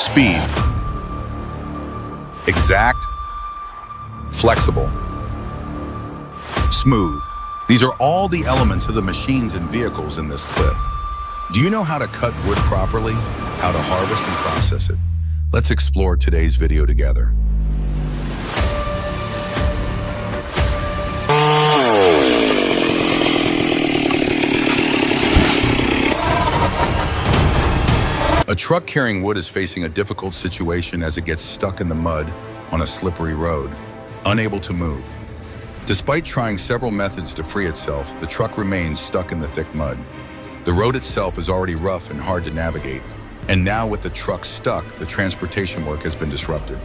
speed, exact, flexible, smooth. These are all the elements of the machines and vehicles in this clip. Do you know how to cut wood properly? How to harvest and process it? Let's explore today's video together. A truck carrying wood is facing a difficult situation as it gets stuck in the mud on a slippery road, unable to move. Despite trying several methods to free itself, the truck remains stuck in the thick mud. The road itself is already rough and hard to navigate, and now with the truck stuck, the transportation work has been disrupted.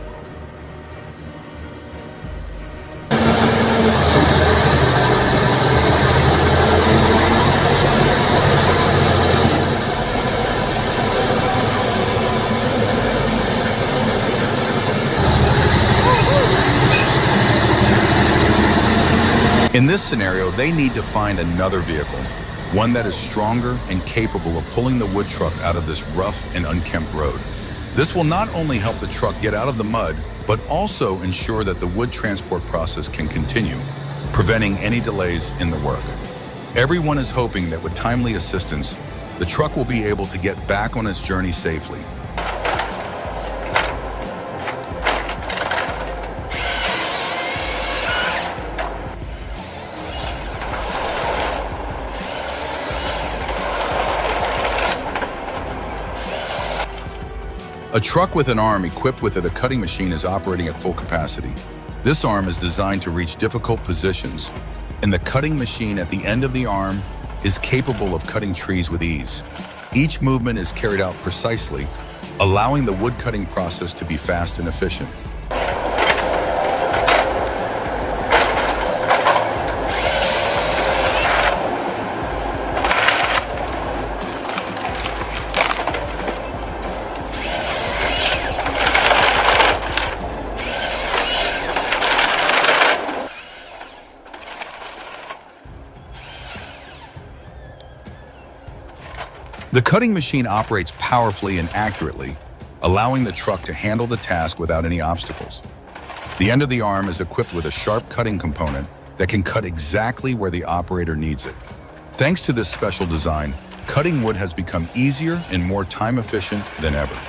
In this scenario, they need to find another vehicle, one that is stronger and capable of pulling the wood truck out of this rough and unkempt road. This will not only help the truck get out of the mud, but also ensure that the wood transport process can continue, preventing any delays in the work. Everyone is hoping that with timely assistance, the truck will be able to get back on its journey safely. A truck with an arm equipped with a cutting machine is operating at full capacity. This arm is designed to reach difficult positions, and the cutting machine at the end of the arm is capable of cutting trees with ease. Each movement is carried out precisely, allowing the wood cutting process to be fast and efficient. The cutting machine operates powerfully and accurately, allowing the truck to handle the task without any obstacles. The end of the arm is equipped with a sharp cutting component that can cut exactly where the operator needs it. Thanks to this special design, cutting wood has become easier and more time-efficient than ever.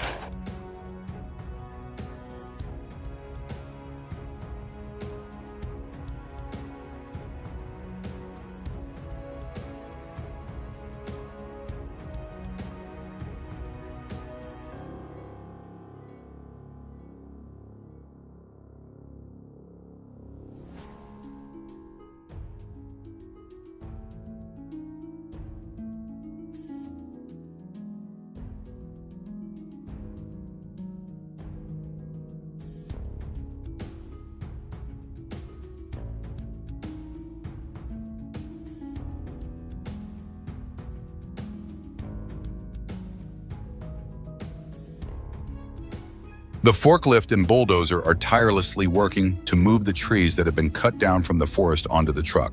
The forklift and bulldozer are tirelessly working to move the trees that have been cut down from the forest onto the truck.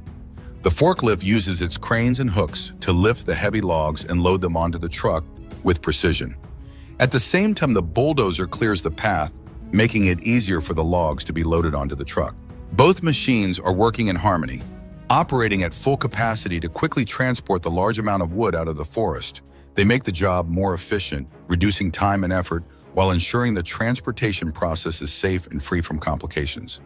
The forklift uses its cranes and hooks to lift the heavy logs and load them onto the truck with precision. At the same time, the bulldozer clears the path, making it easier for the logs to be loaded onto the truck. Both machines are working in harmony, operating at full capacity to quickly transport the large amount of wood out of the forest. They make the job more efficient, reducing time and effort, while ensuring the transportation process is safe and free from complications.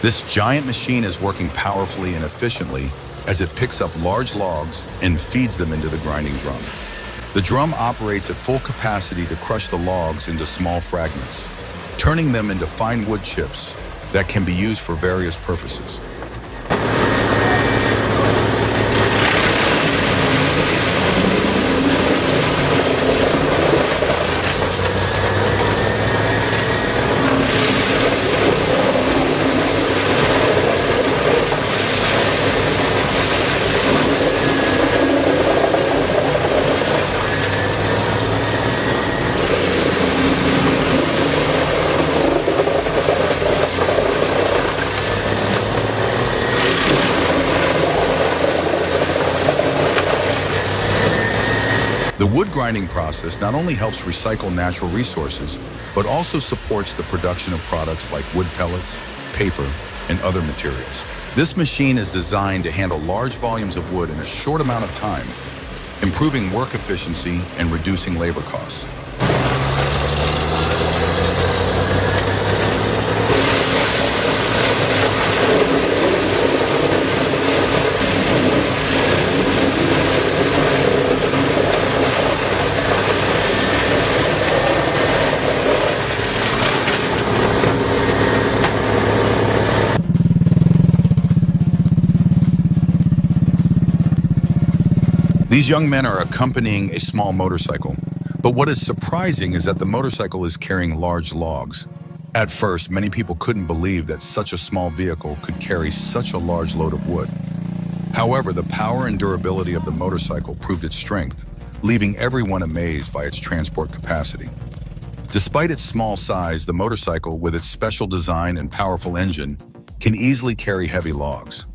This giant machine is working powerfully and efficiently as it picks up large logs and feeds them into the grinding drum. The drum operates at full capacity to crush the logs into small fragments, turning them into fine wood chips that can be used for various purposes. The wood grinding process not only helps recycle natural resources, but also supports the production of products like wood pellets, paper, and other materials. This machine is designed to handle large volumes of wood in a short amount of time, improving work efficiency and reducing labor costs. These young men are accompanying a small motorcycle, but what is surprising is that the motorcycle is carrying large logs. At first, many people couldn't believe that such a small vehicle could carry such a large load of wood. However, the power and durability of the motorcycle proved its strength, leaving everyone amazed by its transport capacity. Despite its small size, the motorcycle, with its special design and powerful engine, can easily carry heavy logs.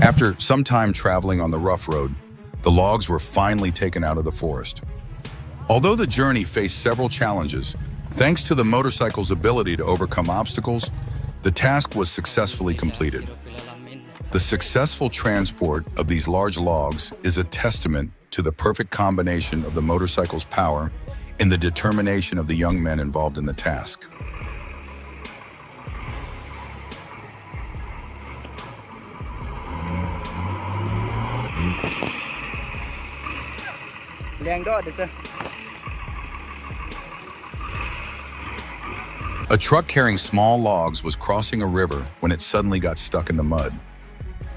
After some time traveling on the rough road, the logs were finally taken out of the forest. Although the journey faced several challenges, thanks to the motorcycle's ability to overcome obstacles, the task was successfully completed. The successful transport of these large logs is a testament to the perfect combination of the motorcycle's power and the determination of the young men involved in the task. A truck carrying small logs was crossing a river when it suddenly got stuck in the mud.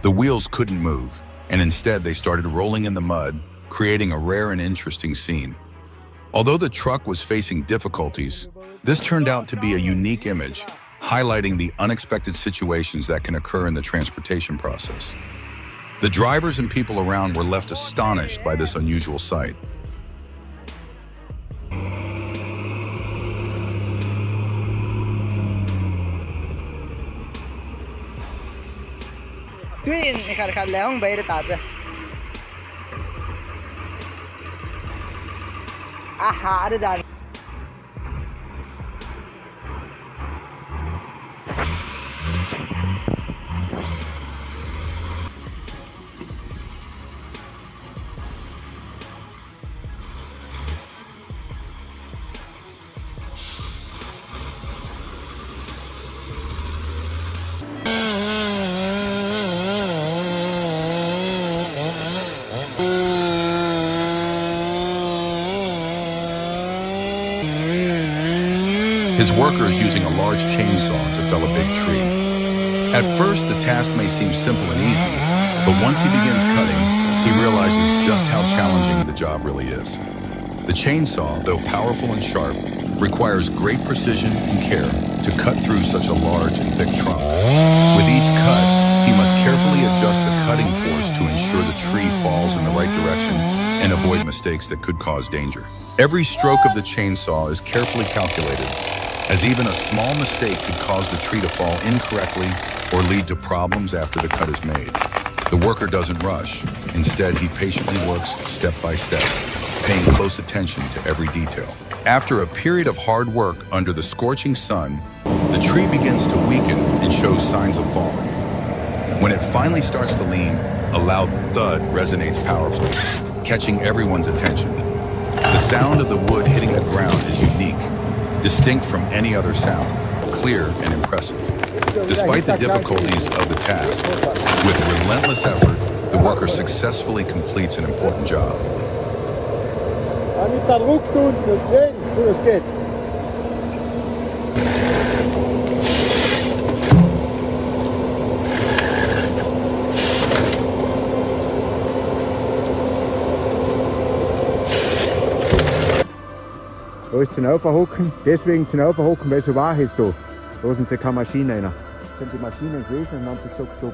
The wheels couldn't move, and instead they started rolling in the mud, creating a rare and interesting scene. Although the truck was facing difficulties, this turned out to be a unique image, highlighting the unexpected situations that can occur in the transportation process. The drivers and people around were left astonished by this unusual sight. His worker is using a large chainsaw to fell a big tree. At first, the task may seem simple and easy, but once he begins cutting, he realizes just how challenging the job really is. The chainsaw, though powerful and sharp, requires great precision and care to cut through such a large and thick trunk. With each cut, he must carefully adjust the cutting force to ensure the tree falls in in the right direction and avoid mistakes that could cause danger. Every stroke of the chainsaw is carefully calculated, as even a small mistake could cause the tree to fall incorrectly or lead to problems after the cut is made. The worker doesn't rush. Instead, he patiently works step by step, paying close attention to every detail. After a period of hard work under the scorching sun, the tree begins to weaken and shows signs of falling. When it finally starts to lean, a loud thud resonates powerfully, catching everyone's attention. The sound of the wood hitting the ground is unique, distinct from any other sound, clear and impressive. Despite the difficulties of the task, with relentless effort, the worker successfully completes an important job. Da ist zum Aufhocken, deswegen zum Aufhocken, weil so warm ist da. Da sind keine Maschinen rein. Das sind die Maschinen gewesen und dann haben sie gesagt, stopp.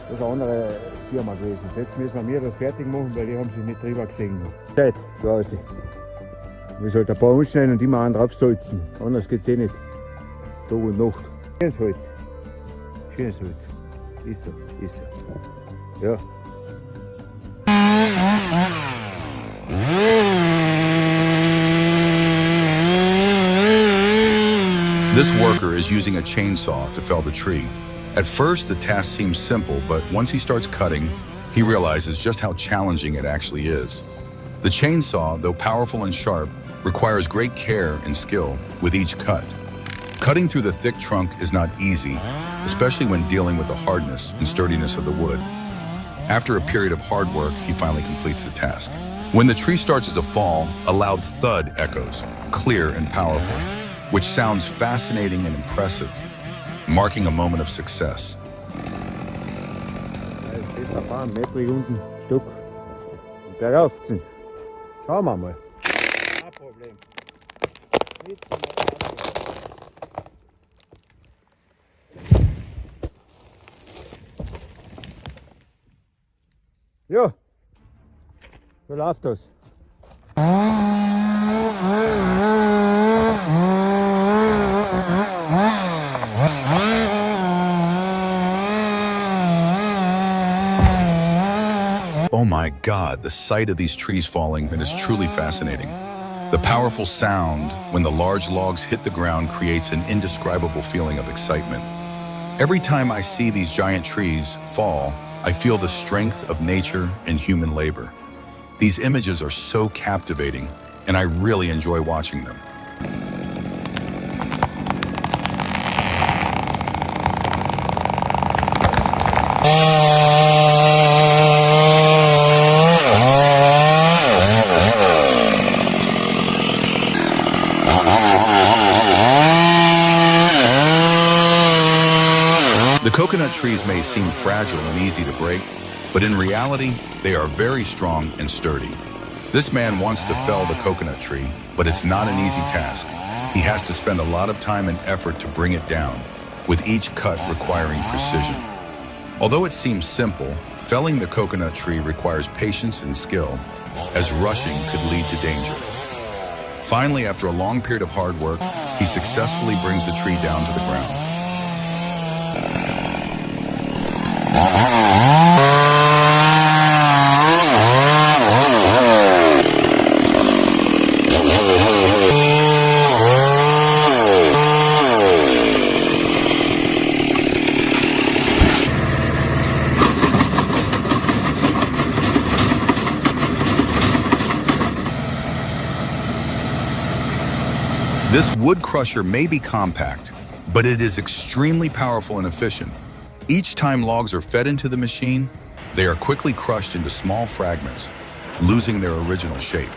Das ist eine andere Firma gewesen. Jetzt müssen wir das fertig machen, weil die haben sich nicht drüber gesehen. Zeit, da ist sie. Wir sollten ein paar umschneiden und immer einen draufsalzen. Anders geht es eh nicht. Tag und Nacht. Schönes Holz. Schönes Holz. Ist so, ist so. Ja. This worker is using a chainsaw to fell the tree. At first, the task seems simple, but once he starts cutting, he realizes just how challenging it actually is. The chainsaw, though powerful and sharp, requires great care and skill with each cut. Cutting through the thick trunk is not easy, especially when dealing with the hardness and sturdiness of the wood. After a period of hard work, he finally completes the task. When the tree starts to fall, a loud thud echoes, clear and powerful, which sounds fascinating and impressive, marking a moment of success. Es steht ein paar Meter unten Stück. Bergauf ziehen. Schauen wir mal. Kein Problem. Ja, so läuft das. Oh my God, the sight of these trees falling is truly fascinating. The powerful sound when the large logs hit the ground creates an indescribable feeling of excitement. Every time I see these giant trees fall, I feel the strength of nature and human labor. These images are so captivating, and I really enjoy watching them. The coconut trees may seem fragile and easy to break, but in reality, they are very strong and sturdy. This man wants to fell the coconut tree, but it's not an easy task. He has to spend a lot of time and effort to bring it down, with each cut requiring precision. Although it seems simple, felling the coconut tree requires patience and skill, as rushing could lead to danger. Finally, after a long period of hard work, he successfully brings the tree down to the ground. This wood crusher may be compact, but it is extremely powerful and efficient. Each time logs are fed into the machine, they are quickly crushed into small fragments, losing their original shape.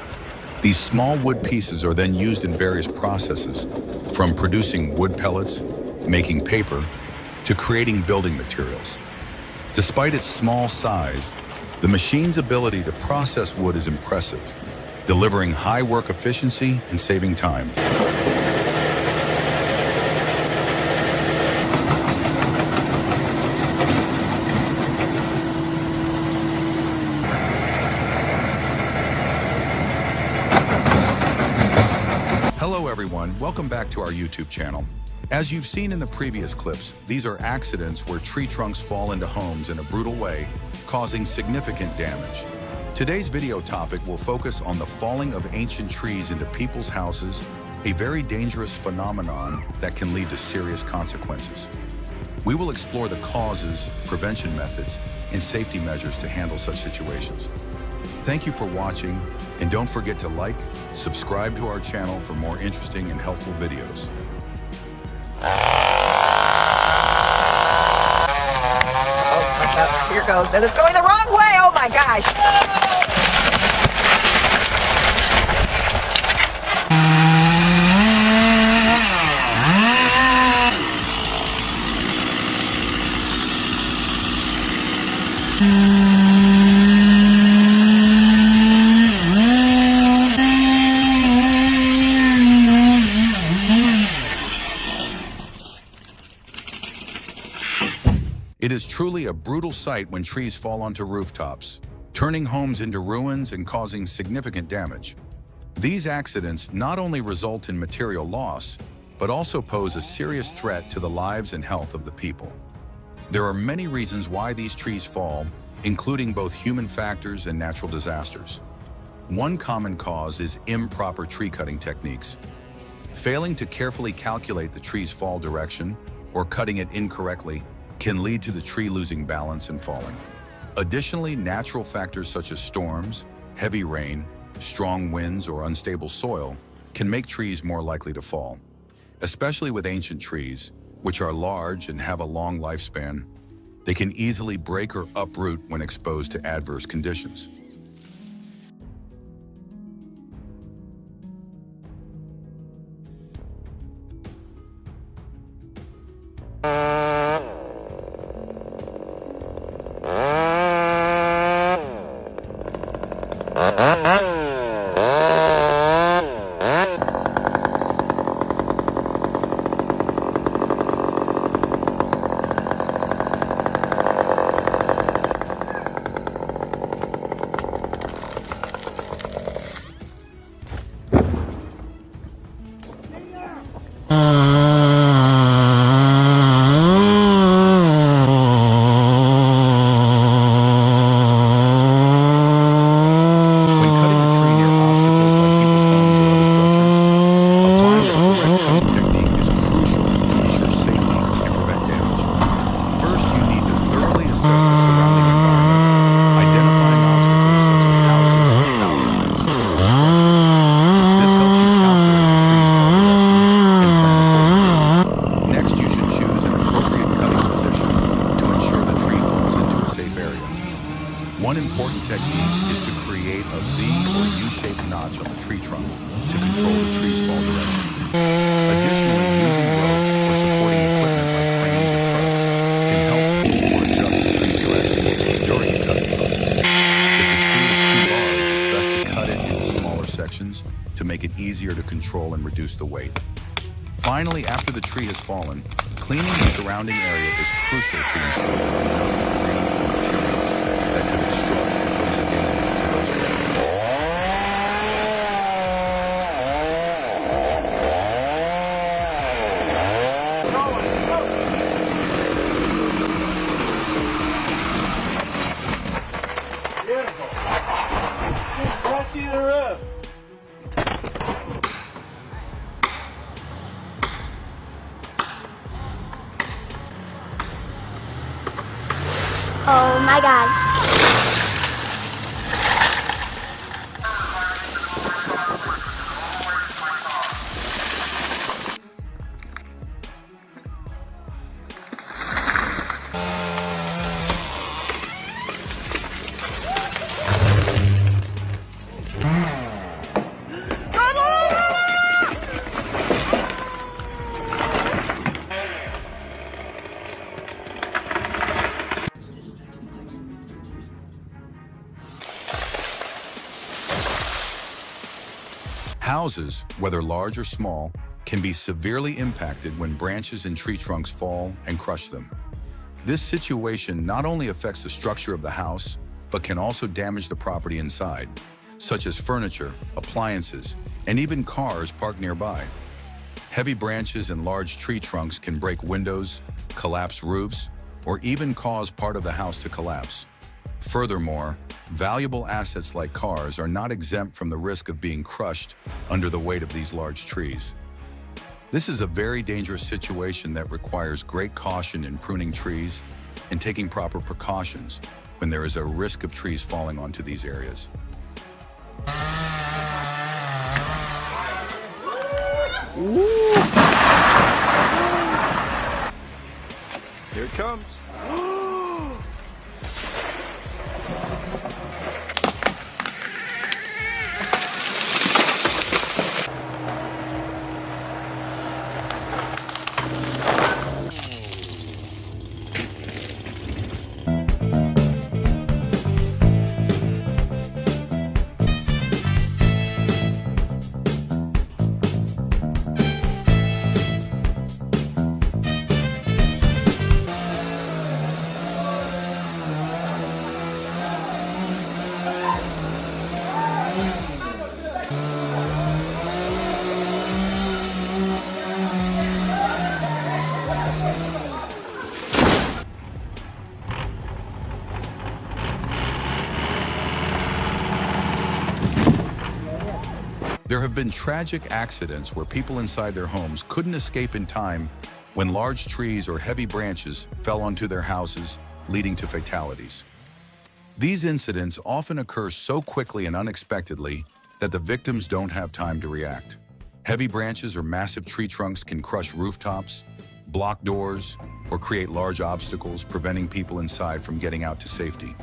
These small wood pieces are then used in various processes, from producing wood pellets, making paper, to creating building materials. Despite its small size, the machine's ability to process wood is impressive, delivering high work efficiency and saving time. Hello everyone, welcome back to our YouTube channel. As you've seen in the previous clips, these are accidents where tree trunks fall into homes in a brutal way, causing significant damage. Today's video topic will focus on the falling of ancient trees into people's houses, a very dangerous phenomenon that can lead to serious consequences. We will explore the causes, prevention methods, and safety measures to handle such situations. Thank you for watching, and don't forget to like, subscribe to our channel for more interesting and helpful videos. Oh, here goes. And it's going the wrong way. Oh my gosh. It is truly a brutal sight when trees fall onto rooftops, turning homes into ruins and causing significant damage. These accidents not only result in material loss, but also pose a serious threat to the lives and health of the people. There are many reasons why these trees fall, including both human factors and natural disasters. One common cause is improper tree cutting techniques. Failing to carefully calculate the tree's fall direction or cutting it incorrectly can lead to the tree losing balance and falling. Additionally, natural factors such as storms, heavy rain, strong winds, or unstable soil can make trees more likely to fall. Especially with ancient trees, which are large and have a long lifespan, they can easily break or uproot when exposed to adverse conditions. One important technique is to create a V or U-shaped notch on the tree trunk to control the tree's fall direction. Additionally, using ropes or supporting equipment like cranes or trucks can help pull or adjust the tree's direction during the cutting process. If the tree is too large, it's best to cut it into smaller sections to make it easier to control and reduce the weight. Finally, after the tree has fallen, cleaning the surrounding area is crucial to ensure there are no debris or materials that could obstruct or pose a danger to those around. Beautiful. Just right to the roof. Oh my God. Houses, whether large or small, can be severely impacted when branches and tree trunks fall and crush them. This situation not only affects the structure of the house, but can also damage the property inside, such as furniture, appliances, and even cars parked nearby. Heavy branches and large tree trunks can break windows, collapse roofs, or even cause part of the house to collapse. Furthermore, valuable assets like cars are not exempt from the risk of being crushed under the weight of these large trees. This is a very dangerous situation that requires great caution in pruning trees and taking proper precautions when there is a risk of trees falling onto these areas. Here it comes. There have been tragic accidents where people inside their homes couldn't escape in time when large trees or heavy branches fell onto their houses, leading to fatalities. These incidents often occur so quickly and unexpectedly that the victims don't have time to react. Heavy branches or massive tree trunks can crush rooftops, block doors, or create large obstacles, preventing people inside from getting out to safety.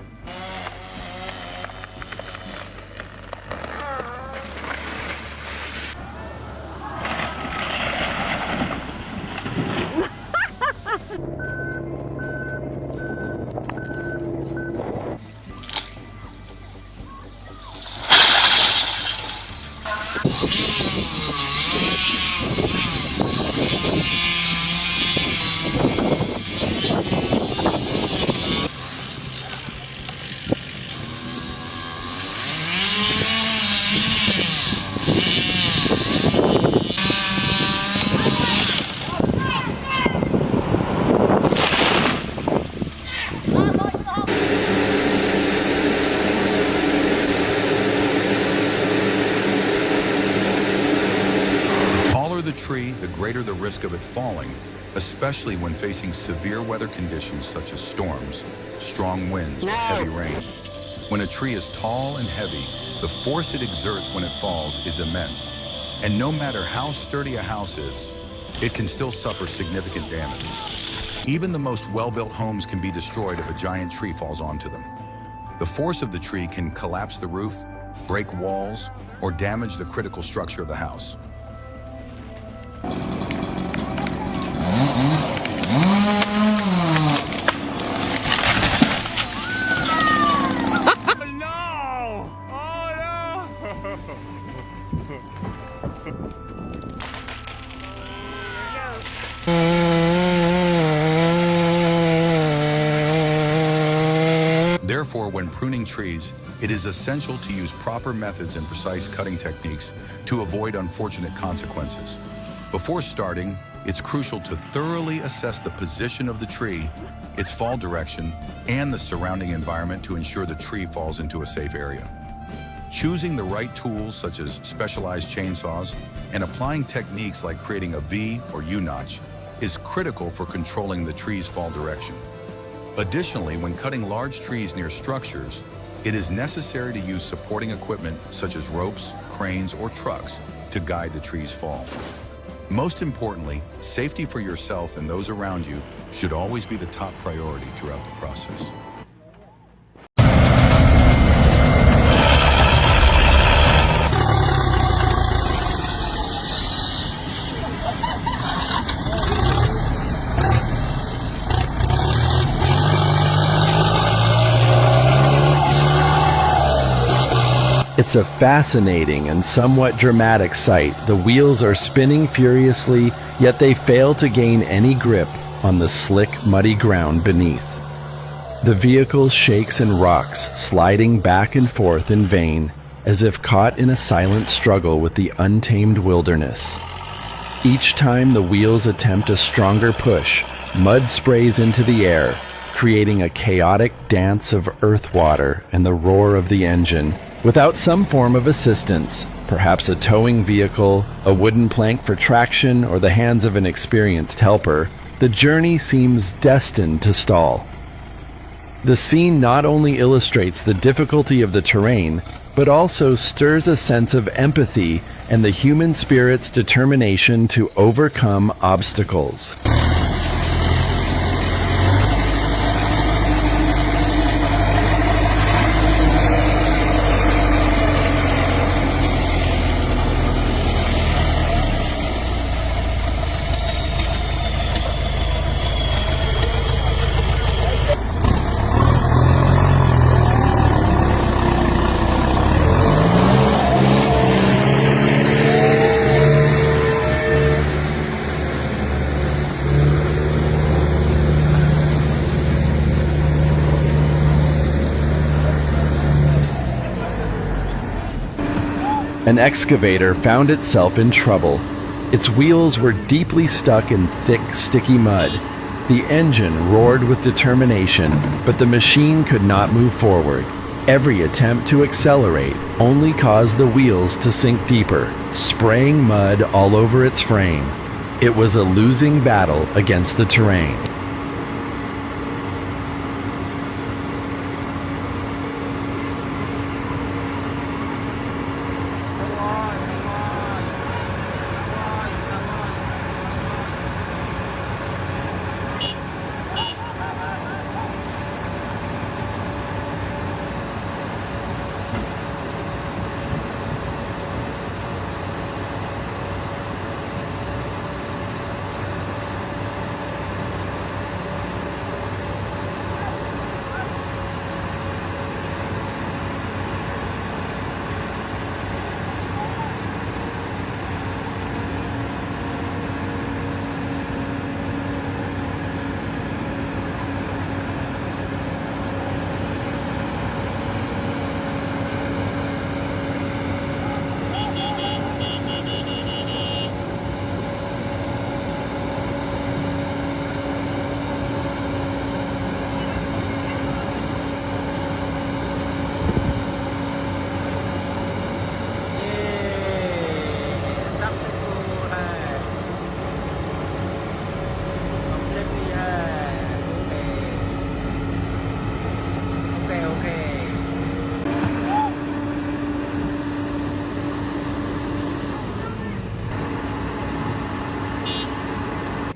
The greater the risk of it falling, especially when facing severe weather conditions such as storms, strong winds, or heavy rain. When a tree is tall and heavy, the force it exerts when it falls is immense. And no matter how sturdy a house is, it can still suffer significant damage. Even the most well-built homes can be destroyed if a giant tree falls onto them. The force of the tree can collapse the roof, break walls, or damage the critical structure of the house. Therefore, when pruning trees, it is essential to use proper methods and precise cutting techniques to avoid unfortunate consequences. Before starting, it's crucial to thoroughly assess the position of the tree, its fall direction, and the surrounding environment to ensure the tree falls into a safe area. Choosing the right tools such as specialized chainsaws and applying techniques like creating a V or U-notch is critical for controlling the tree's fall direction. Additionally, when cutting large trees near structures, it is necessary to use supporting equipment such as ropes, cranes, or trucks to guide the tree's fall. Most importantly, safety for yourself and those around you should always be the top priority throughout the process. It's a fascinating and somewhat dramatic sight. The wheels are spinning furiously, yet they fail to gain any grip on the slick, muddy ground beneath. The vehicle shakes and rocks, sliding back and forth in vain, as if caught in a silent struggle with the untamed wilderness. Each time the wheels attempt a stronger push, mud sprays into the air, creating a chaotic dance of earth water and the roar of the engine. Without some form of assistance, perhaps a towing vehicle, a wooden plank for traction, or the hands of an experienced helper, the journey seems destined to stall. The scene not only illustrates the difficulty of the terrain, but also stirs a sense of empathy and the human spirit's determination to overcome obstacles. An excavator found itself in trouble. Its wheels were deeply stuck in thick, sticky mud. The engine roared with determination, but the machine could not move forward. Every attempt to accelerate only caused the wheels to sink deeper, spraying mud all over its frame. It was a losing battle against the terrain.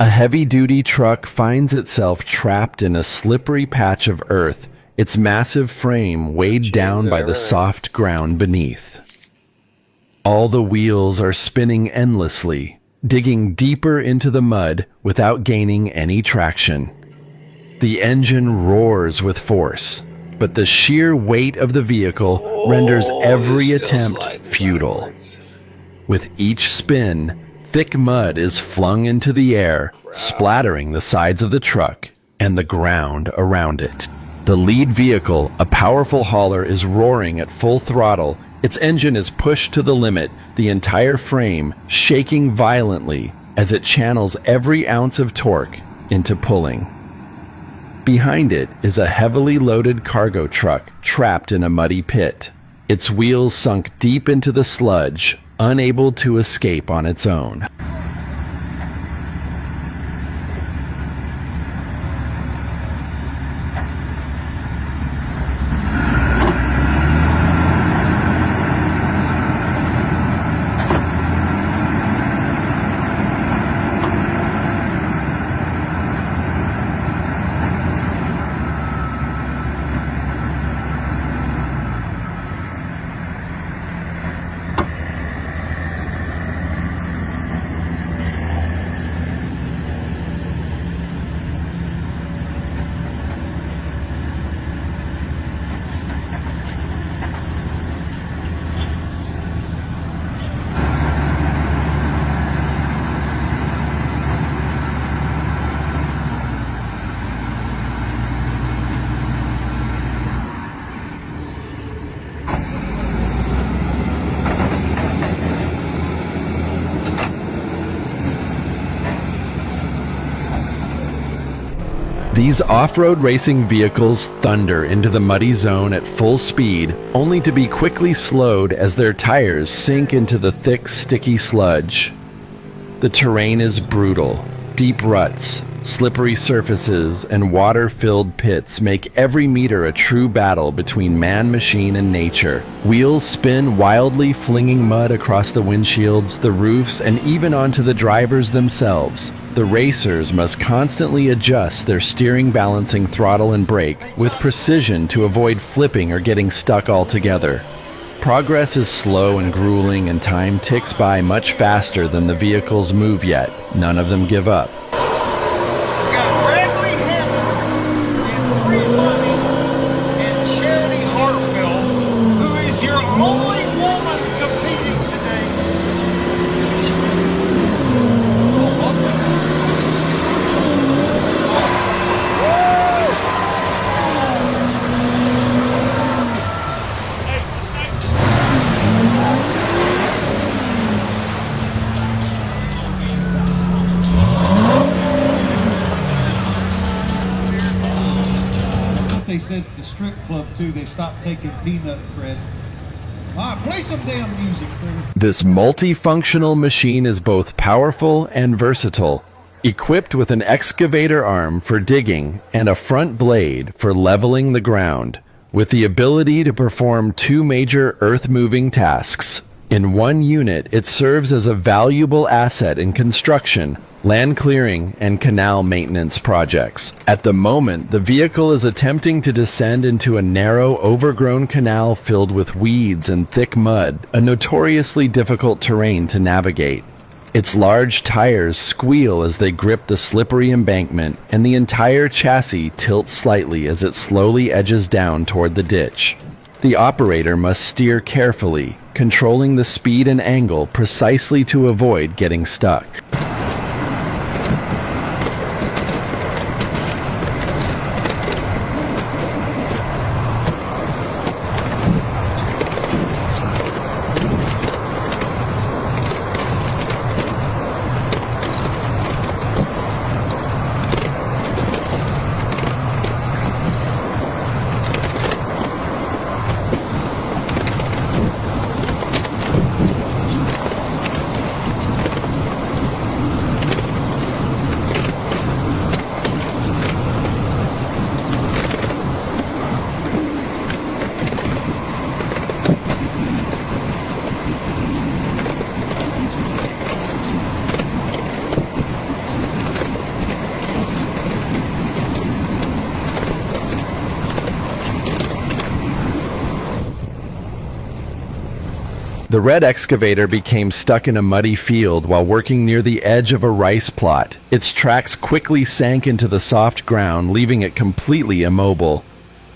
A heavy-duty truck finds itself trapped in a slippery patch of earth, its massive frame weighed down by the soft ground beneath. All the wheels are spinning endlessly, digging deeper into the mud without gaining any traction. The engine roars with force, but the sheer weight of the vehicle renders every attempt futile. With each spin, thick mud is flung into the air, splattering the sides of the truck and the ground around it. The lead vehicle, a powerful hauler, is roaring at full throttle. Its engine is pushed to the limit, the entire frame shaking violently as it channels every ounce of torque into pulling. Behind it is a heavily loaded cargo truck trapped in a muddy pit, its wheels sunk deep into the sludge, unable to escape on its own. These off-road racing vehicles thunder into the muddy zone at full speed, only to be quickly slowed as their tires sink into the thick, sticky sludge. The terrain is brutal. Deep ruts, slippery surfaces, and water-filled pits make every meter a true battle between man, machine, and nature. Wheels spin wildly, flinging mud across the windshields, the roofs, and even onto the drivers themselves. The racers must constantly adjust their steering, balancing, throttle, and brake with precision to avoid flipping or getting stuck altogether. Progress is slow and grueling, and time ticks by much faster than the vehicles move yet. None of them give up. Got Bradley Hammond and Free Money and Charity Hartville, who is your only woman competing today. They said at the strip club too, they stopped taking peanut credit. All right, play some damn music, critter. This multifunctional machine is both powerful and versatile, equipped with an excavator arm for digging and a front blade for leveling the ground, with the ability to perform two major earth-moving tasks. In one unit, it serves as a valuable asset in construction, land clearing, and canal maintenance projects. At the moment, the vehicle is attempting to descend into a narrow, overgrown canal filled with weeds and thick mud, a notoriously difficult terrain to navigate. Its large tires squeal as they grip the slippery embankment, and the entire chassis tilts slightly as it slowly edges down toward the ditch. The operator must steer carefully, controlling the speed and angle precisely to avoid getting stuck. The red excavator became stuck in a muddy field while working near the edge of a rice plot. Its tracks quickly sank into the soft ground, leaving it completely immobile.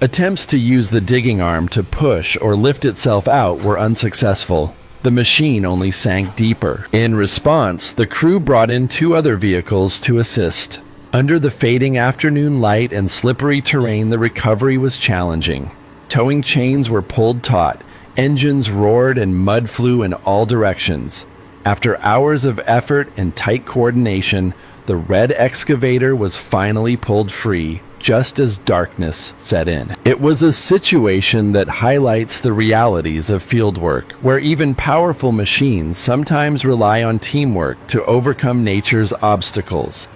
Attempts to use the digging arm to push or lift itself out were unsuccessful. The machine only sank deeper. In response, the crew brought in two other vehicles to assist. Under the fading afternoon light and slippery terrain, the recovery was challenging. Towing chains were pulled taut. Engines roared and mud flew in all directions. After hours of effort and tight coordination, the red excavator was finally pulled free, just as darkness set in. It was a situation that highlights the realities of fieldwork, where even powerful machines sometimes rely on teamwork to overcome nature's obstacles.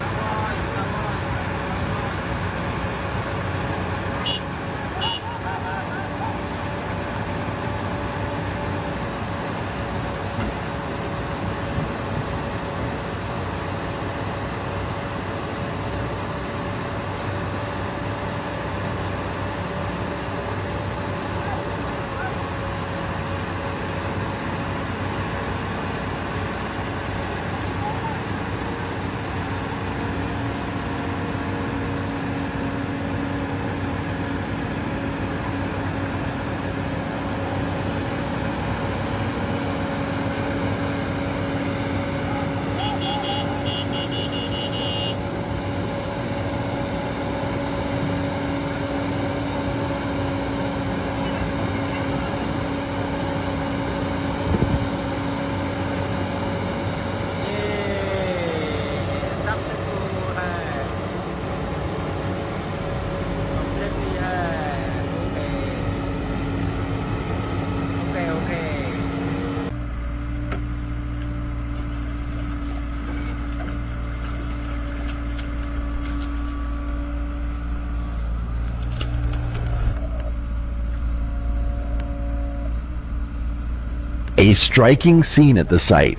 A striking scene at the site.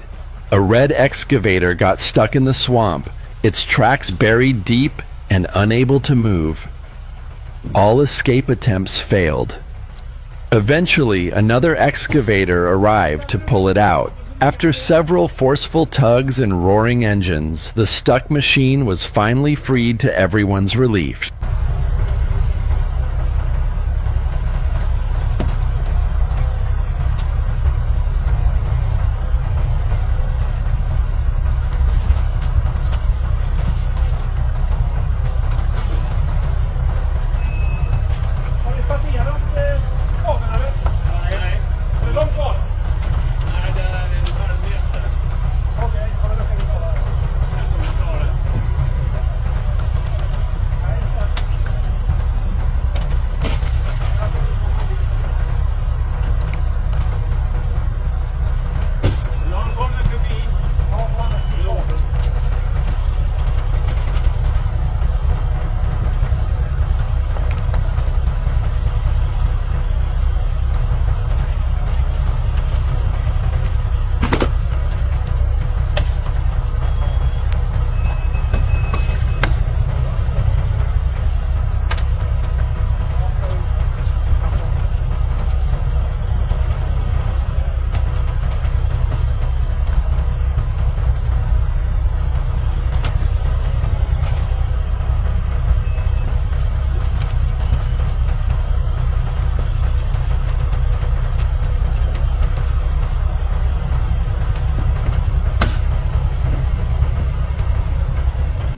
A red excavator got stuck in the swamp, its tracks buried deep and unable to move. All escape attempts failed. Eventually, another excavator arrived to pull it out. After several forceful tugs and roaring engines, the stuck machine was finally freed to everyone's relief.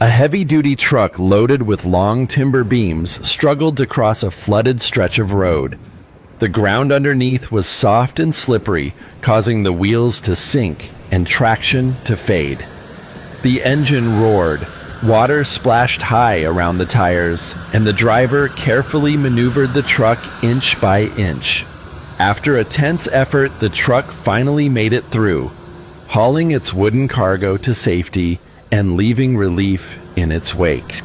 A heavy-duty truck loaded with long timber beams struggled to cross a flooded stretch of road. The ground underneath was soft and slippery, causing the wheels to sink and traction to fade. The engine roared, water splashed high around the tires, and the driver carefully maneuvered the truck inch by inch. After a tense effort, the truck finally made it through, hauling its wooden cargo to safety and leaving relief in its wake.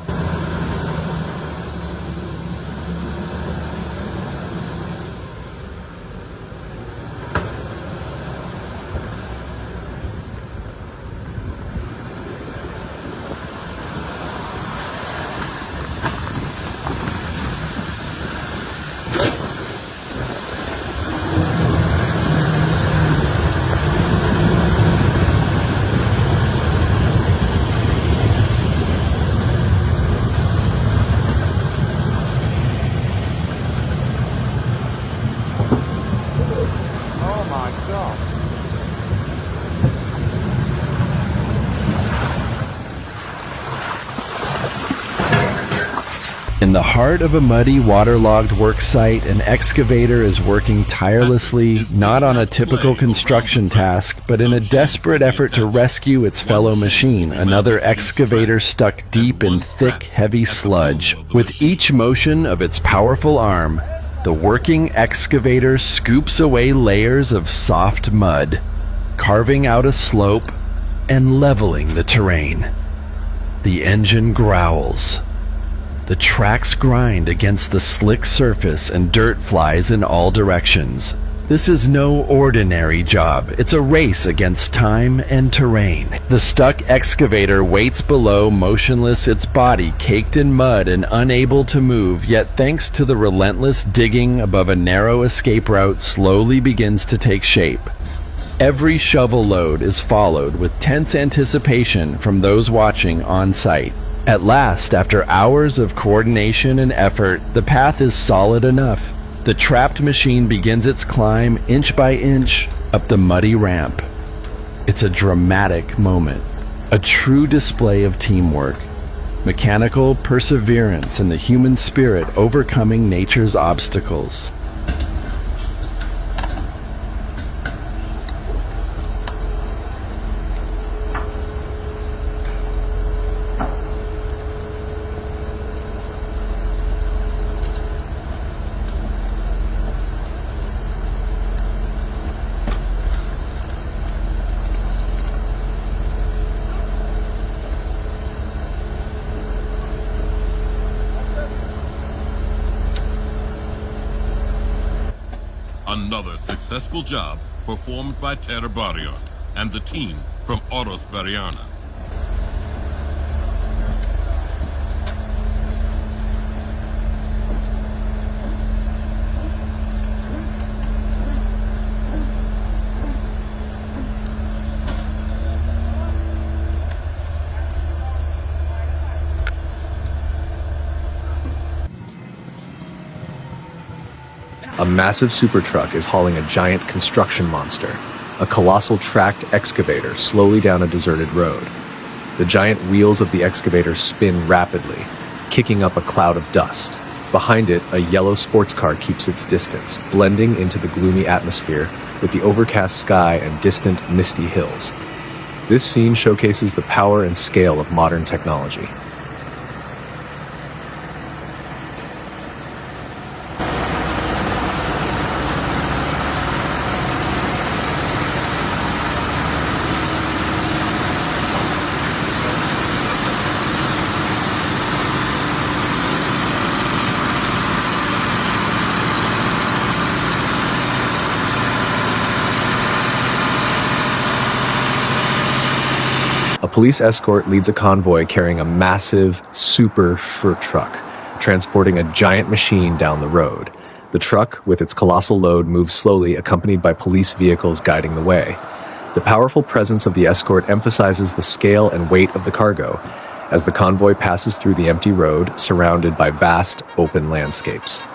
In the heart of a muddy, waterlogged work site, an excavator is working tirelessly, not on a typical construction task, but in a desperate effort to rescue its fellow machine, another excavator stuck deep in thick, heavy sludge. With each motion of its powerful arm, the working excavator scoops away layers of soft mud, carving out a slope and leveling the terrain. The engine growls. The tracks grind against the slick surface and dirt flies in all directions. This is no ordinary job. It's a race against time and terrain. The stuck excavator waits below, motionless, its body caked in mud and unable to move, yet thanks to the relentless digging above a narrow escape route, slowly begins to take shape. Every shovel load is followed with tense anticipation from those watching on site. At last, after hours of coordination and effort, the path is solid enough. The trapped machine begins its climb inch by inch up the muddy ramp. It's a dramatic moment, a true display of teamwork, mechanical perseverance, and the human spirit overcoming nature's obstacles. Another successful job performed by Ted Barrios and the team from Autos Bariana. A massive super truck is hauling a giant construction monster, a colossal tracked excavator, slowly down a deserted road. The giant wheels of the excavator spin rapidly, kicking up a cloud of dust. Behind it, a yellow sports car keeps its distance, blending into the gloomy atmosphere with the overcast sky and distant, misty hills. This scene showcases the power and scale of modern technology. A police escort leads a convoy carrying a massive, super freight truck, transporting a giant machine down the road. The truck, with its colossal load, moves slowly, accompanied by police vehicles guiding the way. The powerful presence of the escort emphasizes the scale and weight of the cargo, as the convoy passes through the empty road, surrounded by vast, open landscapes.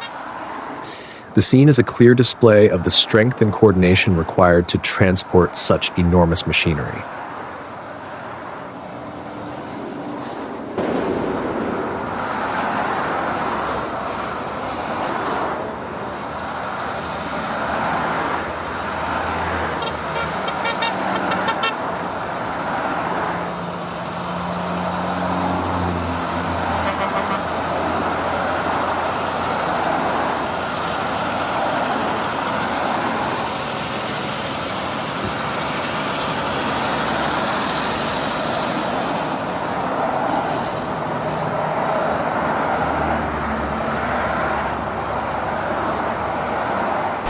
The scene is a clear display of the strength and coordination required to transport such enormous machinery.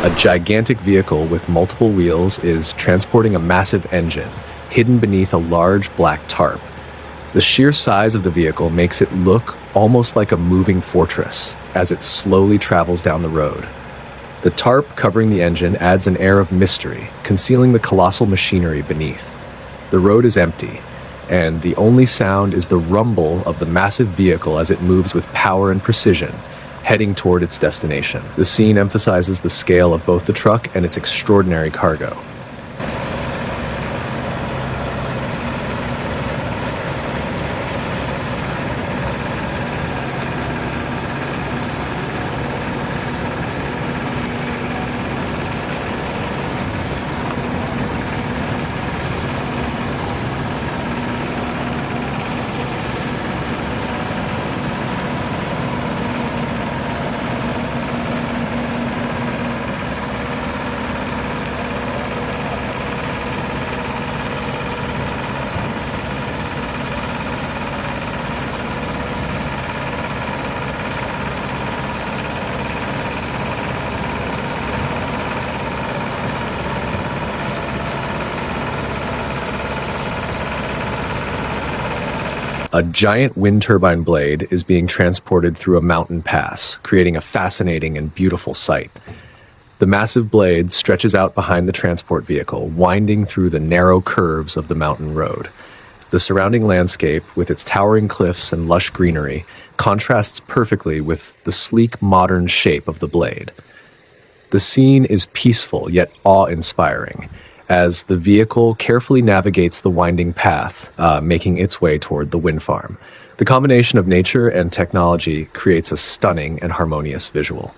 A gigantic vehicle with multiple wheels is transporting a massive engine, hidden beneath a large black tarp. The sheer size of the vehicle makes it look almost like a moving fortress as it slowly travels down the road. The tarp covering the engine adds an air of mystery, concealing the colossal machinery beneath. The road is empty, and the only sound is the rumble of the massive vehicle as it moves with power and precision, heading toward its destination. The scene emphasizes the scale of both the truck and its extraordinary cargo. A giant wind turbine blade is being transported through a mountain pass, creating a fascinating and beautiful sight. The massive blade stretches out behind the transport vehicle, winding through the narrow curves of the mountain road. The surrounding landscape, with its towering cliffs and lush greenery, contrasts perfectly with the sleek modern shape of the blade. The scene is peaceful yet awe-inspiring, as the vehicle carefully navigates the winding path, making its way toward the wind farm. The combination of nature and technology creates a stunning and harmonious visual.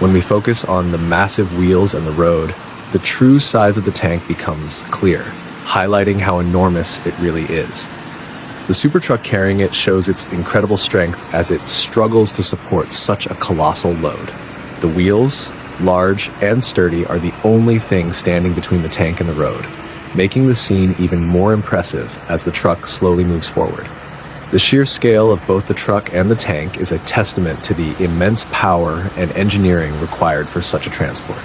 When we focus on the massive wheels and the road, the true size of the tank becomes clear, highlighting how enormous it really is. The super truck carrying it shows its incredible strength as it struggles to support such a colossal load. The wheels, large and sturdy, are the only thing standing between the tank and the road, making the scene even more impressive as the truck slowly moves forward. The sheer scale of both the truck and the tank is a testament to the immense power and engineering required for such a transport.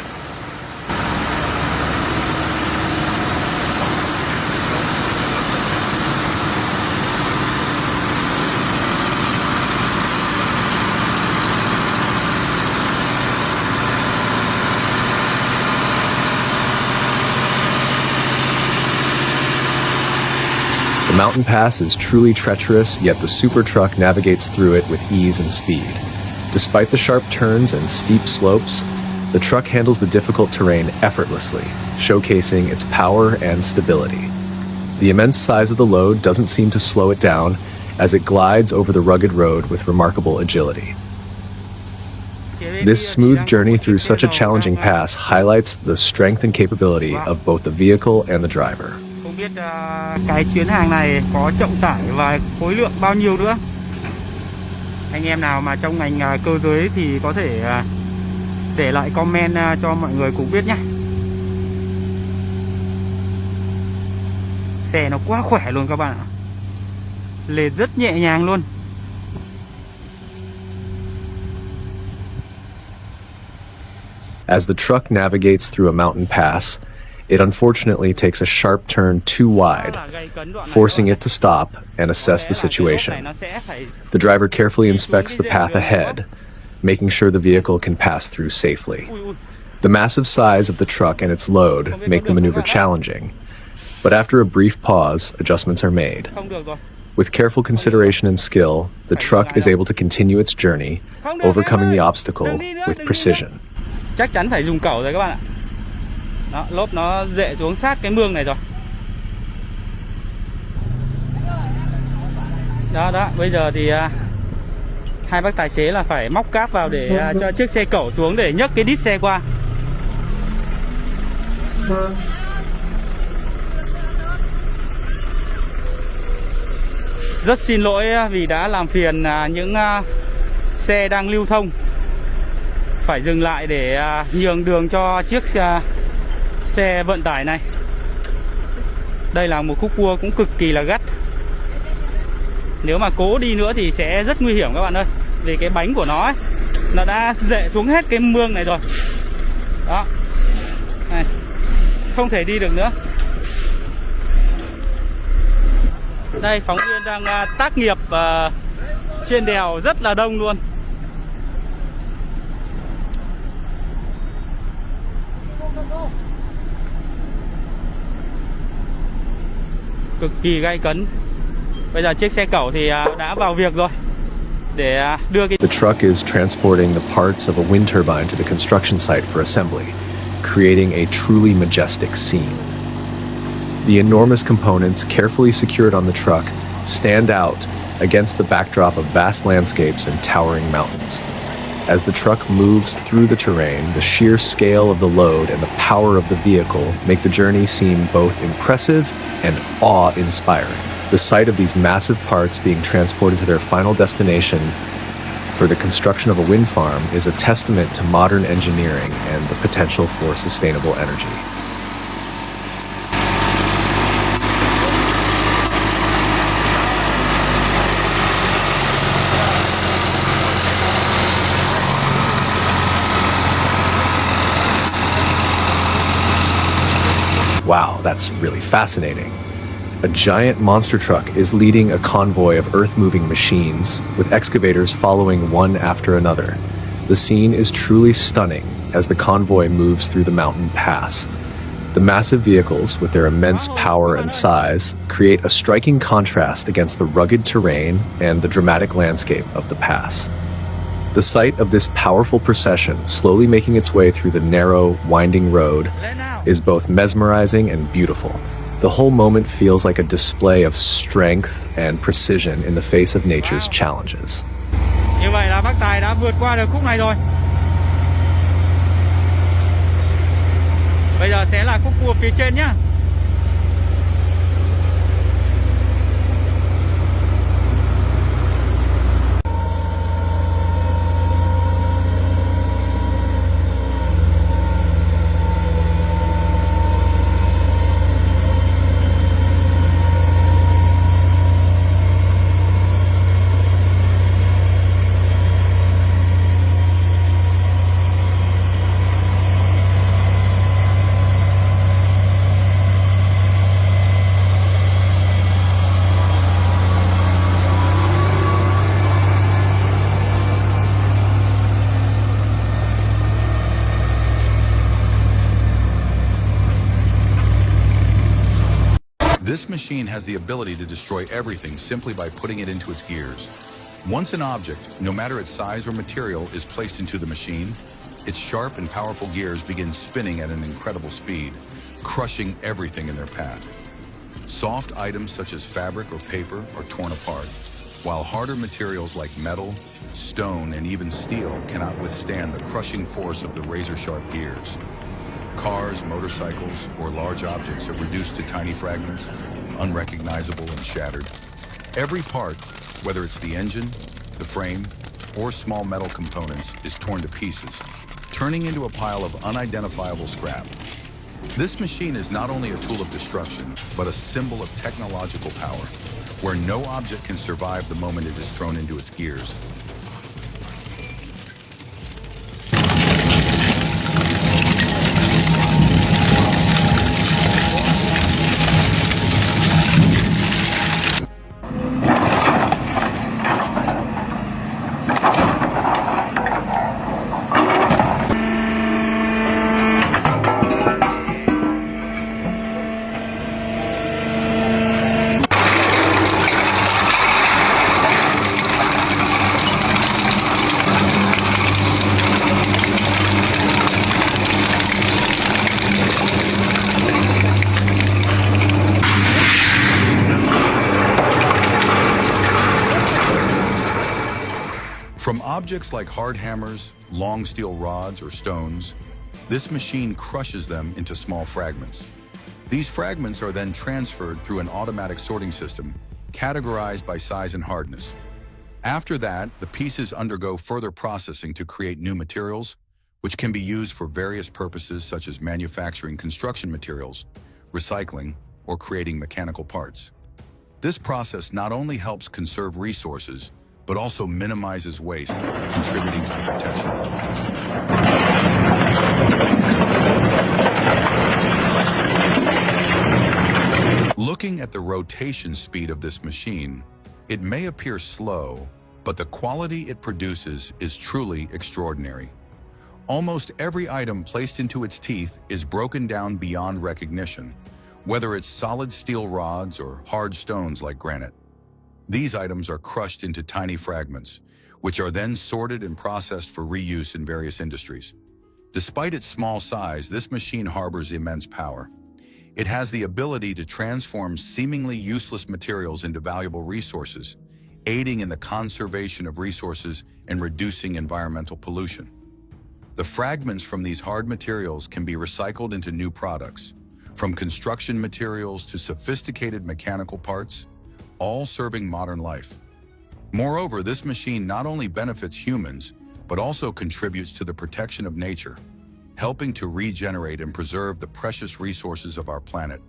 The mountain pass is truly treacherous, yet the super truck navigates through it with ease and speed. Despite the sharp turns and steep slopes, the truck handles the difficult terrain effortlessly, showcasing its power and stability. The immense size of the load doesn't seem to slow it down as it glides over the rugged road with remarkable agility. This smooth journey through such a challenging pass highlights the strength and capability of both the vehicle and the driver. Không biết cái chuyến hàng này có trọng tải và khối lượng bao nhiêu nữa. Anh em nào mà trong ngành cơ giới thì có thể để lại comment cho mọi người cùng biết nhé. Xe nó quá khỏe luôn các bạn ạ. Lề rất nhẹ nhàng luôn. As the truck navigates through a mountain pass, it unfortunately takes a sharp turn too wide, forcing it to stop and assess the situation. The driver carefully inspects the path ahead, making sure the vehicle can pass through safely. The massive size of the truck and its load make the maneuver challenging, but after a brief pause, adjustments are made. With careful consideration and skill, the truck is able to continue its journey, overcoming the obstacle with precision. Chắc chắn phải dùng cẩu rồi các bạn ạ. Đó, lốp nó rệ xuống sát cái mương này rồi. Đó, bây giờ thì hai bác tài xế là phải móc cáp vào để cho chiếc xe cẩu xuống để nhấc cái đít xe qua. Rất xin lỗi vì đã làm phiền những xe đang lưu thông phải dừng lại để nhường đường cho chiếc xe vận tải này. Đây là một khúc cua cũng cực kỳ là gắt. Nếu mà cố đi nữa thì sẽ rất nguy hiểm các bạn ơi. Vì cái bánh của nó ấy, nó đã rệ xuống hết cái mương này rồi. Đó này, không thể đi được nữa. Đây, phóng viên đang tác nghiệp trên đèo rất là đông luôn. Cực kỳ gay cấn. Bây giờ chiếc xe cẩu thì đã vào việc rồi để đưa cái... The truck is transporting the parts of a wind turbine to the construction site for assembly, creating a truly majestic scene. The enormous components carefully secured on the truck stand out against the backdrop of vast landscapes and towering mountains. As the truck moves through the terrain, the sheer scale of the load and the power of the vehicle make the journey seem both impressive and awe-inspiring. The sight of these massive parts being transported to their final destination for the construction of a wind farm is a testament to modern engineering and the potential for sustainable energy. Wow, that's really fascinating. A giant monster truck is leading a convoy of earth-moving machines, with excavators following one after another. The scene is truly stunning as the convoy moves through the mountain pass. The massive vehicles, with their immense power and size, create a striking contrast against the rugged terrain and the dramatic landscape of the pass. The sight of this powerful procession slowly making its way through the narrow, winding road is both mesmerizing and beautiful. The whole moment feels like a display of strength and precision in the face of nature's challenges. Như vậy là bác Tài đã vượt qua được khúc này rồi. giờ sẽ là khúc cua phía trên nhá. This machine has the ability to destroy everything simply by putting it into its gears. Once an object, no matter its size or material, is placed into the machine, its sharp and powerful gears begin spinning at an incredible speed, crushing everything in their path. Soft items such as fabric or paper are torn apart, while harder materials like metal, stone, and even steel cannot withstand the crushing force of the razor-sharp gears. Cars, motorcycles, or large objects are reduced to tiny fragments, unrecognizable and shattered. Every part, whether it's the engine, the frame, or small metal components, is torn to pieces, turning into a pile of unidentifiable scrap. This machine is not only a tool of destruction, but a symbol of technological power, where no object can survive the moment it is thrown into its gears. From objects like hard hammers, long steel rods, or stones, this machine crushes them into small fragments. These fragments are then transferred through an automatic sorting system, categorized by size and hardness. After that, the pieces undergo further processing to create new materials, which can be used for various purposes such as manufacturing construction materials, recycling, or creating mechanical parts. This process not only helps conserve resources, but also minimizes waste, contributing to protection. Looking at the rotation speed of this machine, it may appear slow, but the quality it produces is truly extraordinary. Almost every item placed into its teeth is broken down beyond recognition, whether it's solid steel rods or hard stones like granite. These items are crushed into tiny fragments, which are then sorted and processed for reuse in various industries. Despite its small size, this machine harbors immense power. It has the ability to transform seemingly useless materials into valuable resources, aiding in the conservation of resources and reducing environmental pollution. The fragments from these hard materials can be recycled into new products, from construction materials to sophisticated mechanical parts, all serving modern life. Moreover, this machine not only benefits humans, but also contributes to the protection of nature, helping to regenerate and preserve the precious resources of our planet.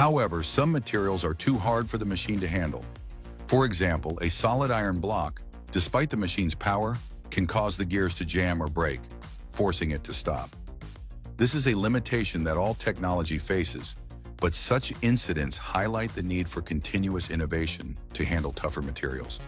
However, some materials are too hard for the machine to handle. For example, a solid iron block, despite the machine's power, can cause the gears to jam or break, forcing it to stop. This is a limitation that all technology faces, but such incidents highlight the need for continuous innovation to handle tougher materials.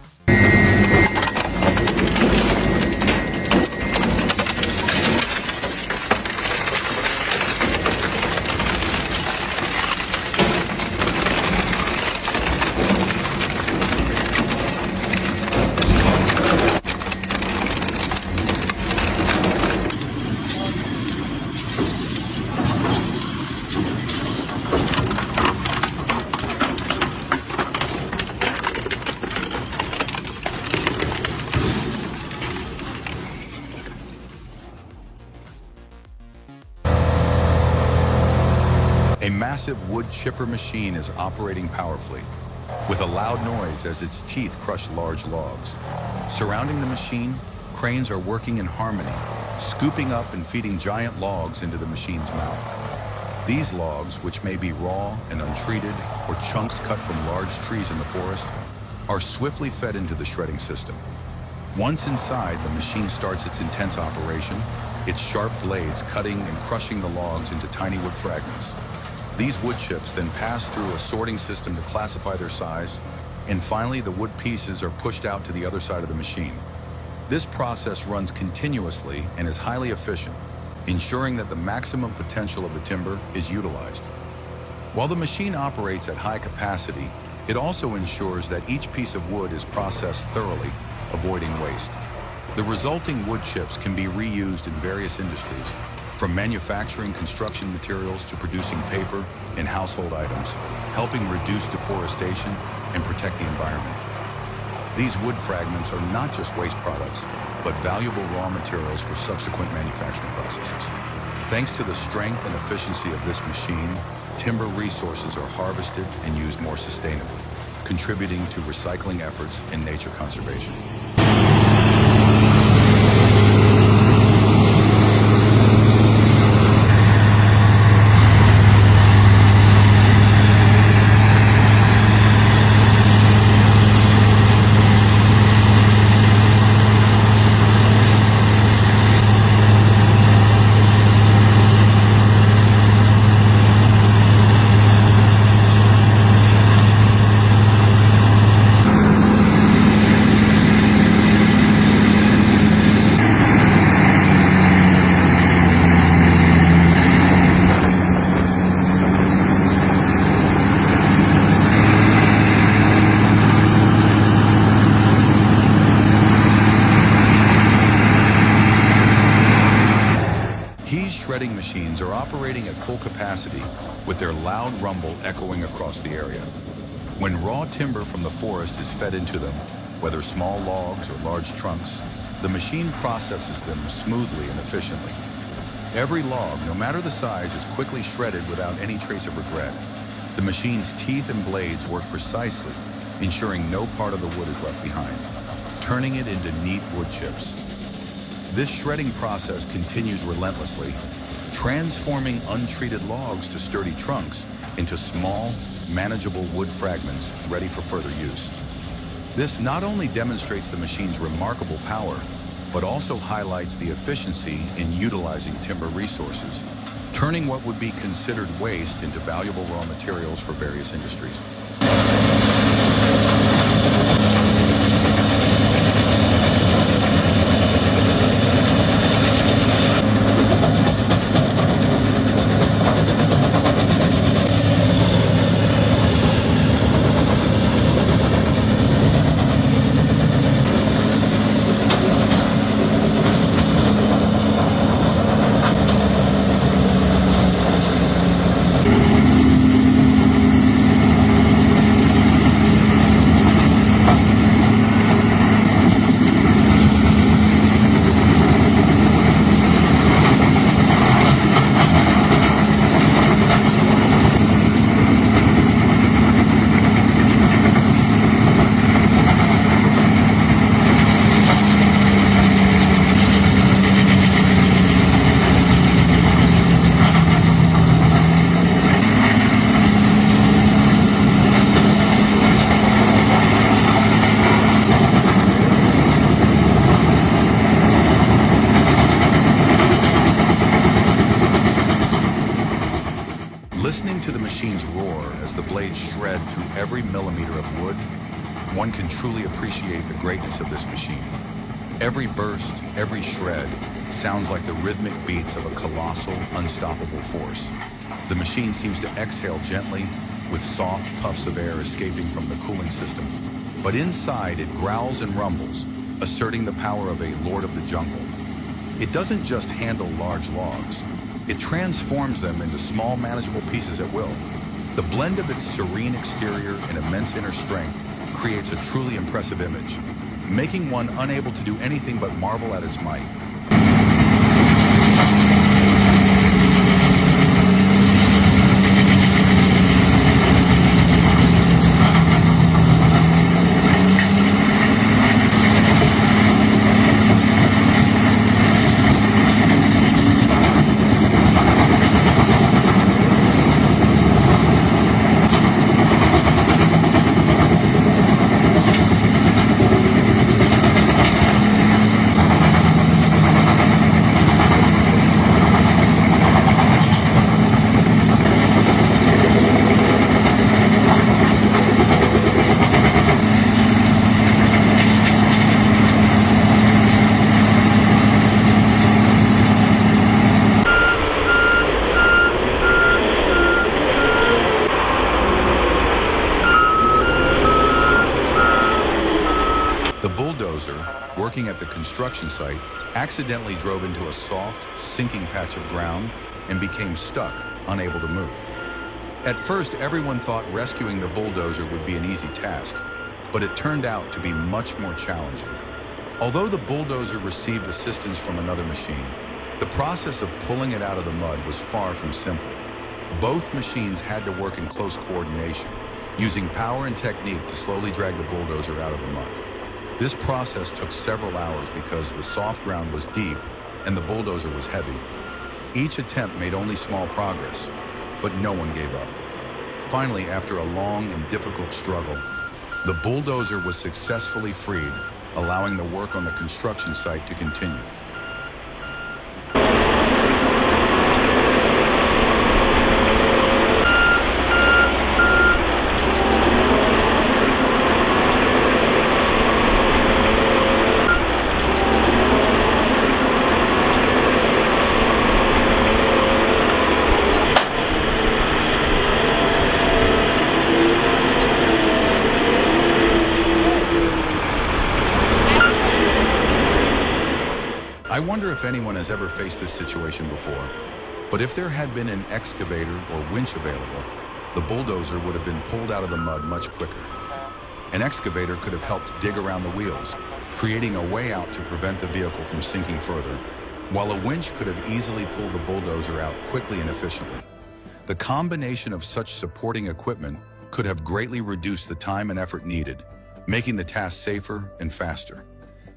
A massive wood chipper machine is operating powerfully, with a loud noise as its teeth crush large logs. Surrounding the machine, cranes are working in harmony, scooping up and feeding giant logs into the machine's mouth. These logs, which may be raw and untreated or chunks cut from large trees in the forest, are swiftly fed into the shredding system. Once inside, the machine starts its intense operation, its sharp blades cutting and crushing the logs into tiny wood fragments. These wood chips then pass through a sorting system to classify their size, and finally the wood pieces are pushed out to the other side of the machine. This process runs continuously and is highly efficient, ensuring that the maximum potential of the timber is utilized. While the machine operates at high capacity, it also ensures that each piece of wood is processed thoroughly, avoiding waste. The resulting wood chips can be reused in various industries, from manufacturing construction materials to producing paper and household items, helping reduce deforestation and protect the environment. These wood fragments are not just waste products, but valuable raw materials for subsequent manufacturing processes. Thanks to the strength and efficiency of this machine, timber resources are harvested and used more sustainably, contributing to recycling efforts and nature conservation. Shredding machines are operating at full capacity with their loud rumble echoing across the area. When raw timber from the forest is fed into them, whether small logs or large trunks, the machine processes them smoothly and efficiently. Every log, no matter the size, is quickly shredded without any trace of regret. The machine's teeth and blades work precisely, ensuring no part of the wood is left behind, turning it into neat wood chips. This shredding process continues relentlessly, transforming untreated logs to sturdy trunks into small, manageable wood fragments ready for further use. This not only demonstrates the machine's remarkable power, but also highlights the efficiency in utilizing timber resources, turning what would be considered waste into valuable raw materials for various industries. millimeter of wood, one can truly appreciate the greatness of this machine. Every burst, every shred, sounds like the rhythmic beats of a colossal, unstoppable force. The machine seems to exhale gently, with soft puffs of air escaping from the cooling system. But inside, it growls and rumbles, asserting the power of a lord of the jungle. It doesn't just handle large logs. It transforms them into small, manageable pieces at will. The blend of its serene exterior and immense inner strength creates a truly impressive image, making one unable to do anything but marvel at its might. The bulldozer, working at the construction site, accidentally drove into a soft, sinking patch of ground and became stuck, unable to move. At first, everyone thought rescuing the bulldozer would be an easy task, but it turned out to be much more challenging. Although the bulldozer received assistance from another machine, the process of pulling it out of the mud was far from simple. Both machines had to work in close coordination, using power and technique to slowly drag the bulldozer out of the mud. This process took several hours because the soft ground was deep and the bulldozer was heavy. Each attempt made only small progress, but no one gave up. Finally, after a long and difficult struggle, the bulldozer was successfully freed, allowing the work on the construction site to continue. I wonder if anyone has ever faced this situation before, but if there had been an excavator or winch available, the bulldozer would have been pulled out of the mud much quicker. An excavator could have helped dig around the wheels, creating a way out to prevent the vehicle from sinking further, while a winch could have easily pulled the bulldozer out quickly and efficiently. The combination of such supporting equipment could have greatly reduced the time and effort needed, making the task safer and faster.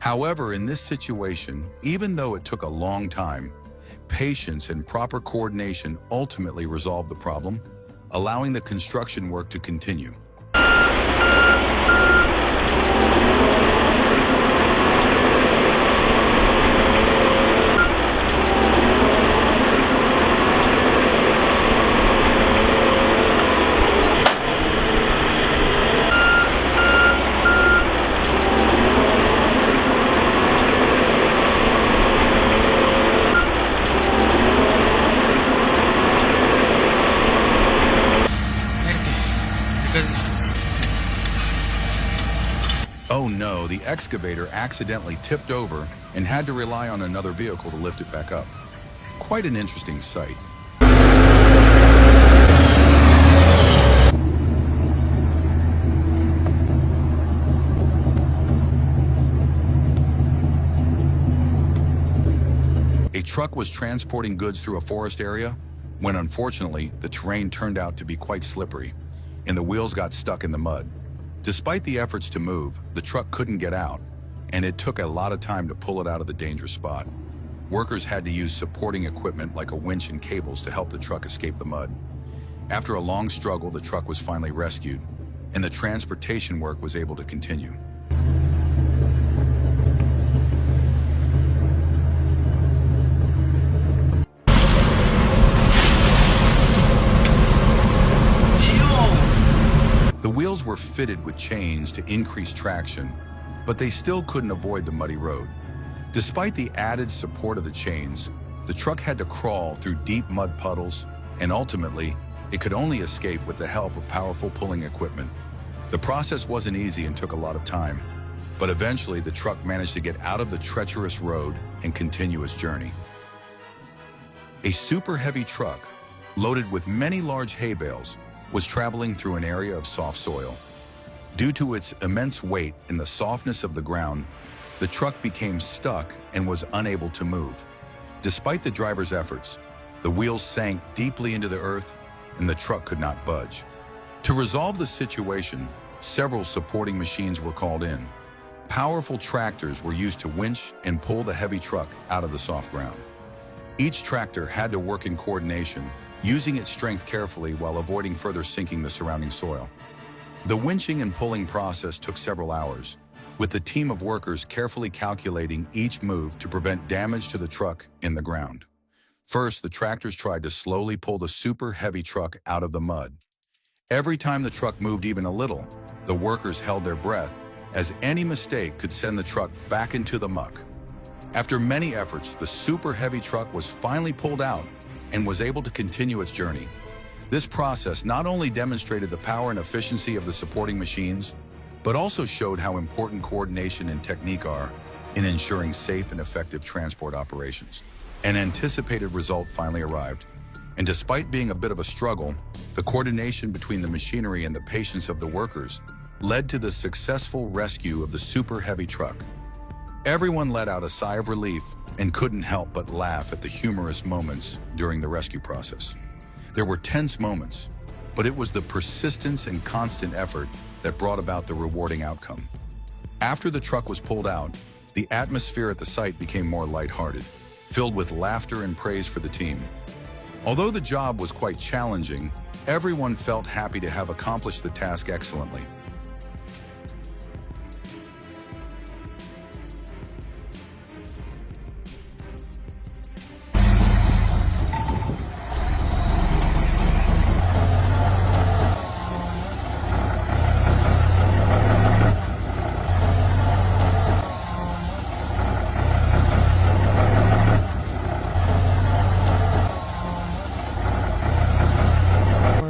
However, in this situation, even though it took a long time, patience and proper coordination ultimately resolved the problem, allowing the construction work to continue. Oh no, the excavator accidentally tipped over and had to rely on another vehicle to lift it back up. Quite an interesting sight. A truck was transporting goods through a forest area when, unfortunately, the terrain turned out to be quite slippery and the wheels got stuck in the mud. Despite the efforts to move, the truck couldn't get out, and it took a lot of time to pull it out of the dangerous spot. Workers had to use supporting equipment like a winch and cables to help the truck escape the mud. After a long struggle, the truck was finally rescued, and the transportation work was able to continue. The wheels were fitted with chains to increase traction, but they still couldn't avoid the muddy road. Despite the added support of the chains, the truck had to crawl through deep mud puddles, and ultimately, it could only escape with the help of powerful pulling equipment. The process wasn't easy and took a lot of time, but eventually the truck managed to get out of the treacherous road and continue its journey. A super heavy truck, loaded with many large hay bales, was traveling through an area of soft soil. Due to its immense weight and the softness of the ground, the truck became stuck and was unable to move. Despite the driver's efforts, the wheels sank deeply into the earth and the truck could not budge. To resolve the situation, several supporting machines were called in. Powerful tractors were used to winch and pull the heavy truck out of the soft ground. Each tractor had to work in coordination, using its strength carefully while avoiding further sinking the surrounding soil. The winching and pulling process took several hours, with the team of workers carefully calculating each move to prevent damage to the truck in the ground. First, the tractors tried to slowly pull the super heavy truck out of the mud. Every time the truck moved even a little, the workers held their breath, as any mistake could send the truck back into the muck. After many efforts, the super heavy truck was finally pulled out and was able to continue its journey. This process not only demonstrated the power and efficiency of the supporting machines, but also showed how important coordination and technique are in ensuring safe and effective transport operations. An anticipated result finally arrived, and despite being a bit of a struggle, the coordination between the machinery and the patience of the workers led to the successful rescue of the super heavy truck. Everyone let out a sigh of relief and couldn't help but laugh at the humorous moments during the rescue process. There were tense moments, but it was the persistence and constant effort that brought about the rewarding outcome. After the truck was pulled out, the atmosphere at the site became more lighthearted, filled with laughter and praise for the team. Although the job was quite challenging, everyone felt happy to have accomplished the task excellently.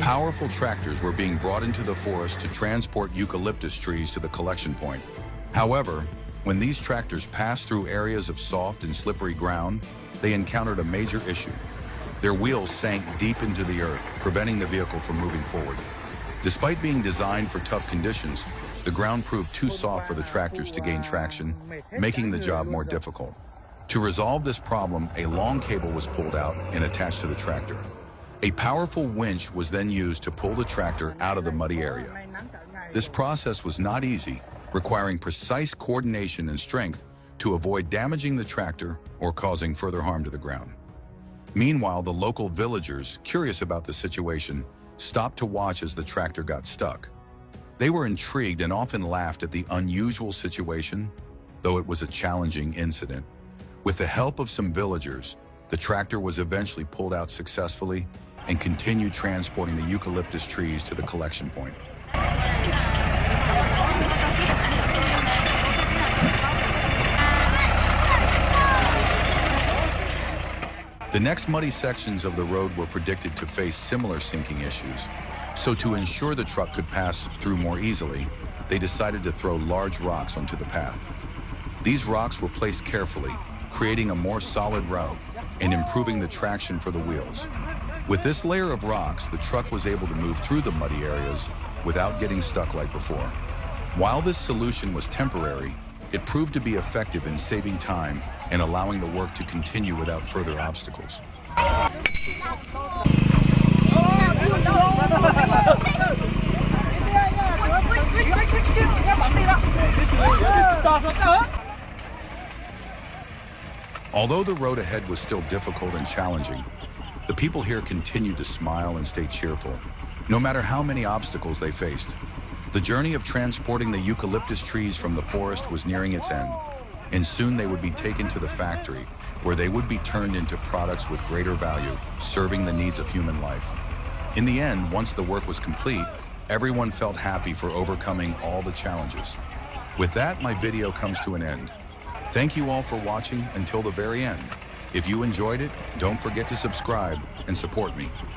Powerful tractors were being brought into the forest to transport eucalyptus trees to the collection point. However, when these tractors passed through areas of soft and slippery ground, they encountered a major issue. Their wheels sank deep into the earth, preventing the vehicle from moving forward. Despite being designed for tough conditions, the ground proved too soft for the tractors to gain traction, making the job more difficult. To resolve this problem, a long cable was pulled out and attached to the tractor. A powerful winch was then used to pull the tractor out of the muddy area. This process was not easy, requiring precise coordination and strength to avoid damaging the tractor or causing further harm to the ground. Meanwhile, the local villagers, curious about the situation, stopped to watch as the tractor got stuck. They were intrigued and often laughed at the unusual situation, though it was a challenging incident. With the help of some villagers, the tractor was eventually pulled out successfully and continued transporting the eucalyptus trees to the collection point. The next muddy sections of the road were predicted to face similar sinking issues, so to ensure the truck could pass through more easily, they decided to throw large rocks onto the path. These rocks were placed carefully, creating a more solid route and improving the traction for the wheels. With this layer of rocks, the truck was able to move through the muddy areas without getting stuck like before. While this solution was temporary, it proved to be effective in saving time and allowing the work to continue without further obstacles. Although the road ahead was still difficult and challenging, the people here continued to smile and stay cheerful, no matter how many obstacles they faced. The journey of transporting the eucalyptus trees from the forest was nearing its end, and soon they would be taken to the factory, where they would be turned into products with greater value, serving the needs of human life. In the end, once the work was complete, Everyone felt happy for overcoming all the challenges. With that, my video comes to an end. Thank you all for watching until the very end. If you enjoyed it, don't forget to subscribe and support me.